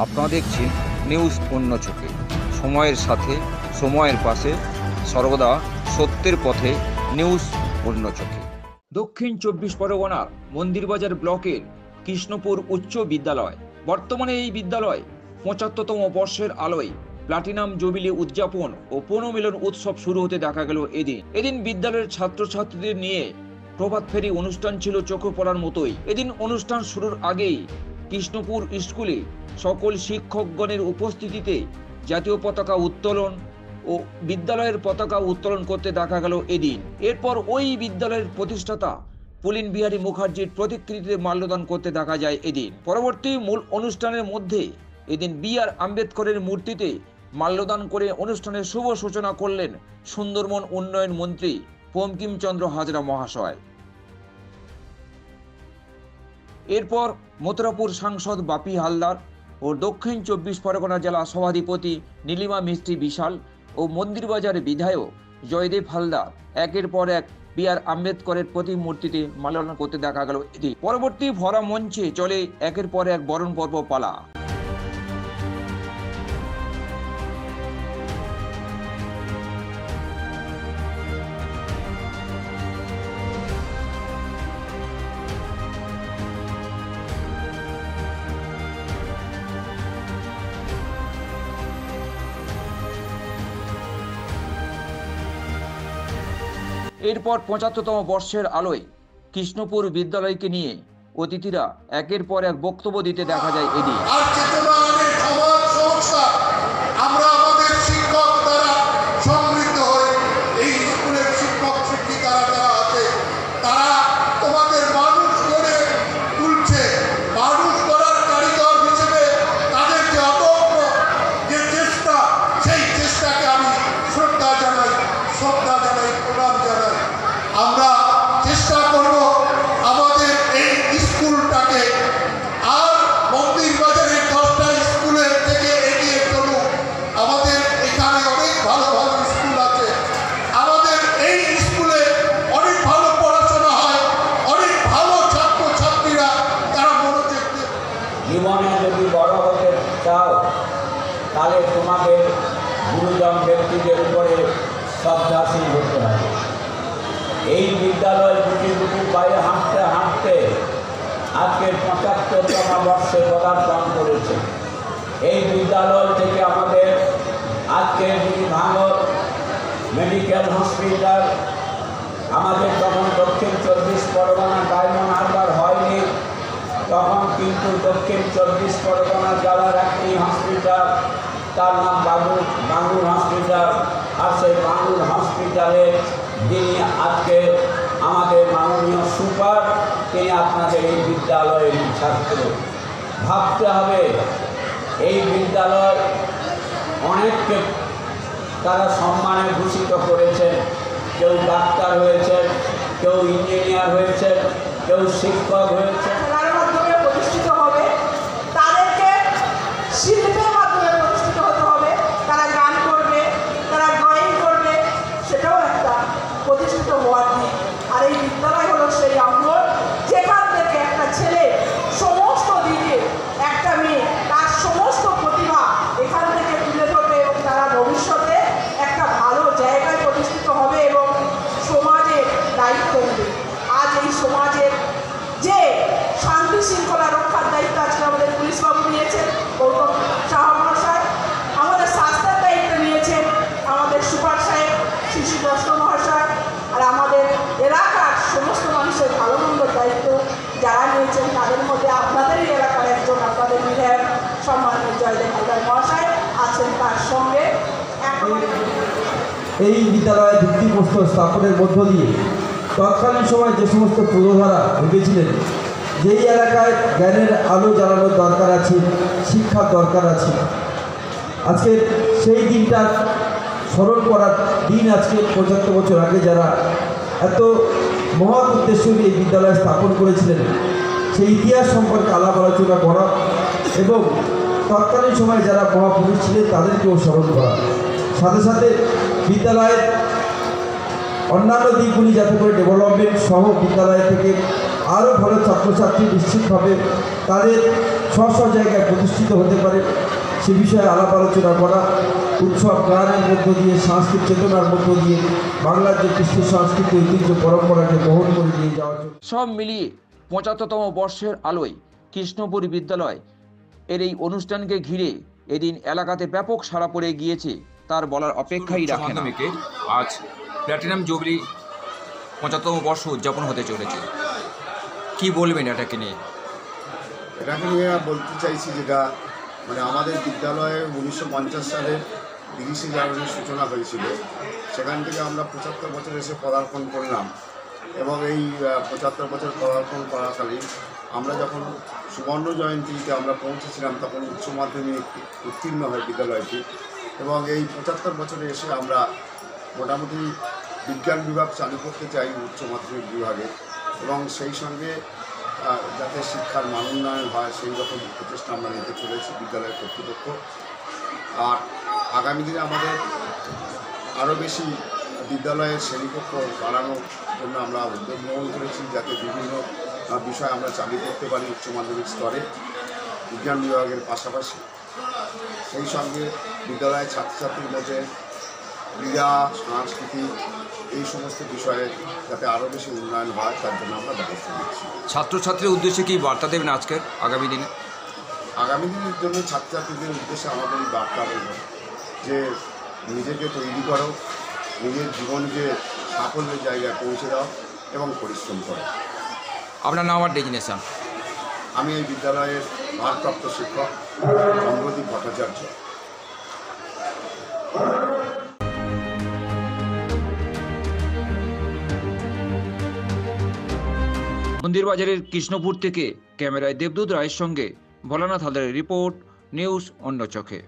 আপনারা দেখছেন নিউজ অন্য চোখে, সময়ের সাথে সময়ের পাশে, সর্বদা সত্যের পথে নিউজ অন্য চোখে। দক্ষিণ 24 পরগনার মন্দিরবাজার ব্লকের কৃষ্ণপুর উচ্চ বিদ্যালয়। বর্তমানে এই বিদ্যালয় ৭৫তম বর্ষের আলোয় প্লাটিনাম জুবিলি উদযাপন ও পুনর্মিলন উৎসব শুরু হতে দেখা গেল এদিন বিদ্যালয়ের ছাত্রছাত্রীদের নিয়ে প্রভাত ফেরি অনুষ্ঠান ছিল চোখে পড়ার মতোই। এদিন অনুষ্ঠান শুরুর আগেই কৃষ্ণপুর স্কুলে সকল শিক্ষকগণের উপস্থিতিতে জাতীয় পতাকা উত্তোলন ও বিদ্যালয়ের পতাকা উত্তোলন করতে দেখা গেল এদিন। এরপর ওই বিদ্যালয়ের প্রতিষ্ঠাতা পুলিন বিহারী মুখার্জির প্রতিকৃতিতে মাল্যদান করতে দেখা যায় এদিন। পরবর্তী মূল অনুষ্ঠানের মধ্যে এদিন বি.আর. আম্বেদকরের মূর্তিতে মাল্যদান করে অনুষ্ঠানের শুভ সূচনা করলেন সুন্দরবন উন্নয়ন মন্ত্রী বঙ্কিমচন্দ্র হাজরা মহাশয়। এরপর মথুরাপুর সাংসদ বাপি হালদার ও দক্ষিণ 24 পরগনা জেলা সভাধিপতি নীলিমা মিস্ত্রি বিশাল ও মন্দিরবাজার বিধায়ক জয়দেব হালদার একের পর এক বি.আর. আম্বেদকরের প্রতিমূর্তিতে মাল্যদান করতে দেখা গেল এদিন। পরবর্তী ভরা মঞ্চে চলে একের পর এক বরণ পর্ব পালা। এরপর ৭৫তম বর্ষের আলোয় কৃষ্ণপুর বিদ্যালয়কে নিয়ে অতিথিরা একের পর এক বক্তব্য দিতে দেখা যায় এদিন। জীবনে যদি বড় হতে চাও তাহলে তোমাদের গুরুজন ব্যক্তিদের উপরে শ্রদ্ধাশীল হতে হবে। এই বিদ্যালয় দুটি দুটি পায়ে হাঁটতে হাঁটতে আজকে ৭৫তম বর্ষে পদার্পণ করেছে। এই বিদ্যালয় থেকে আমাদের আজকে ভাঙর মেডিকেল হসপিটাল, আমাদের তখন দক্ষিণ 24 পরগনা ডায়মন্ড হারবার হয়নি, তখন কিন্তু দক্ষিণ 24 পরগনা জেলার একটি হসপিটাল, তার নাম বাঙ্গুর হসপিটাল। আর সেই বাঙ্গুর হসপিটালে যিনি আজকে আমাদের মাননীয় সুপার, তিনি আপনাদের এই বিদ্যালয়ের ছাত্র। ভাবতে হবে এই বিদ্যালয় অনেককে তারা সম্মানে ভূষিত করেছেন। কেউ ডাক্তার হয়েছেন, কেউ ইঞ্জিনিয়ার হয়েছেন, কেউ শিক্ষক হয়েছে। শিল্পের মাধ্যমে প্রতিষ্ঠিত হতে হবে। তারা গান করবে, তারা ড্রয়িং করবে, সেটাও একটা প্রতিষ্ঠিত হওয়ার দিক। আর এই বিদ্যালয় হলো সেই অঙ্গন যেখান থেকে একটা ছেলে সমস্ত দিকে, একটা মেয়ে তার সমস্ত প্রতিভা এখান থেকে তুলে ধরবে এবং তারা ভবিষ্যতে একটা ভালো জায়গায় প্রতিষ্ঠিত হবে এবং সমাজের দায়িত্ব নেবে। আজ এই সমাজের যে শান্তি শৃঙ্খলা রক্ষার দায়িত্ব আজকে আমাদের পুলিশবাবু নিয়েছেন, গৌতম সাহা মহাশয়, আমাদের স্বাস্থ্যের দায়িত্ব নিয়েছেন আমাদের সুপার সাহেব শিশু দত্ত মহাশয়, আর আমাদের এলাকার সমস্ত মানুষের ভালো মন্দ দায়িত্ব যারা নিয়েছেন তাদের মধ্যে আপনাদেরই এলাকার একজন আপনাদের বিধায়ক সম্মানীয় জয়দেব হালদার মহাশয় আছেন। তার সঙ্গে এই বিদ্যালয়ে ভিত্তিপ্রস্তর স্থাপনের মধ্য দিয়ে তৎকালীন সময় যে সমস্ত পুরোধারা ভেবেছিলেন যেই এলাকায় জ্ঞানের আলো জ্বালানোর দরকার আছে, শিক্ষার দরকার আছে, আজকে সেই দিনটা স্মরণ করার দিন। আজকে ৭৫ বছর আগে যারা এত মহৎ উদ্দেশ্য নিয়ে এই বিদ্যালয় স্থাপন করেছিলেন সেই ইতিহাস সম্পর্কে আলাপ আলোচনা করা এবং তৎকালীন সময় যারা মহাপুরুষ ছিলেন তাদেরকেও স্মরণ করা, সাথে সাথে বিদ্যালয়ের অন্যান্য দিকগুলি যাতে করে ডেভেলপমেন্ট সহ বিদ্যালয় থেকে আরও ভালো ছাত্রছাত্রী নিশ্চিতভাবে তাদের স্ব জায়গায় প্রতিষ্ঠিত হতে পারে সে বিষয়ে আলাপ আলোচনা করা, উৎসব গানের মধ্য দিয়ে, সাংস্কৃতিক চেতনার মধ্য দিয়ে বাংলার যে কৃষ্টি সংস্কৃতি ঐতিহ্য পরম্পরাকে বহন করে নিয়ে যাওয়ার জন্য সব মিলিয়ে ৭৫তম বর্ষের আলোয় কৃষ্ণপুর বিদ্যালয় এর এই অনুষ্ঠানকে ঘিরে এদিন এলাকাতে ব্যাপক সাড়া পড়ে গিয়েছে, তার বলার অপেক্ষাই রাখে না। আজ প্ল্যাটিনাম জুবলি ৭৫তম বর্ষ উদযাপন হতে চলেছে, কি বলবেন এটাকে নিয়ে? এটাকে নিয়ে বলতে চাইছি যেটা মানে আমাদের বিদ্যালয়ে 1950 সালের 30শে জানুয়ারির সূচনা হয়েছিল। সেখান থেকে আমরা 75 বছর এসে পদার্পণ করলাম এবং এই 75 বছর পদার্পণ করাকালীন আমরা যখন সুবর্ণ জয়ন্তীতে আমরা পৌঁছেছিলাম তখন উচ্চ মাধ্যমিক উত্তীর্ণ হয় বিদ্যালয়টি এবং এই 75 বছরে এসে আমরা মোটামুটি বিজ্ঞান বিভাগ চালু করতে চাই উচ্চ মাধ্যমিক বিভাগে এবং সেই সঙ্গে যাতে শিক্ষার মান উন্নয়ন হয় সেই রকম প্রচেষ্টা আমরা নিতে চলেছি বিদ্যালয়ের কর্তৃপক্ষ। আর আগামী দিনে আমাদের আরও বেশি বিদ্যালয়ের শ্রেণীকক্ষ বাড়ানোর জন্য আমরা উদ্যোগ গ্রহণ করেছি যাতে বিভিন্ন বিষয় আমরা চালু করতে পারি উচ্চ মাধ্যমিক স্তরে বিজ্ঞান বিভাগের পাশাপাশি। সেই সঙ্গে বিদ্যালয়ের ছাত্রছাত্রীর মধ্যে ক্রীড়া সংস্কৃতি এই সমস্ত বিষয়ে যাতে আরও বেশি উন্নয়ন হয় তার জন্য আমরা ব্যবস্থা নিচ্ছি। ছাত্রছাত্রীর উদ্দেশ্যে কি বার্তা দেবেন আজকের আগামী দিনে? আগামী দিনের জন্য ছাত্রছাত্রীদের উদ্দেশ্যে আমাদের এই বার্তা রইল যে নিজেকে তৈরি করো, নিজের জীবনকে সাফল্যের জায়গায় পৌঁছে দাও এবং পরিশ্রম করো। আপনার নাম আর ডেজিনেশন? আমি এই বিদ্যালয়ের ভারপ্রাপ্ত শিক্ষক চন্দ্রদীপ ভট্টাচার্য। মন্দিরবাজারের কৃষ্ণপুর থেকে ক্যামেরায় দেবদূত রায়ের সঙ্গে ভোলানাথ হালদারের রিপোর্ট, নিউজ অন্য চোখে।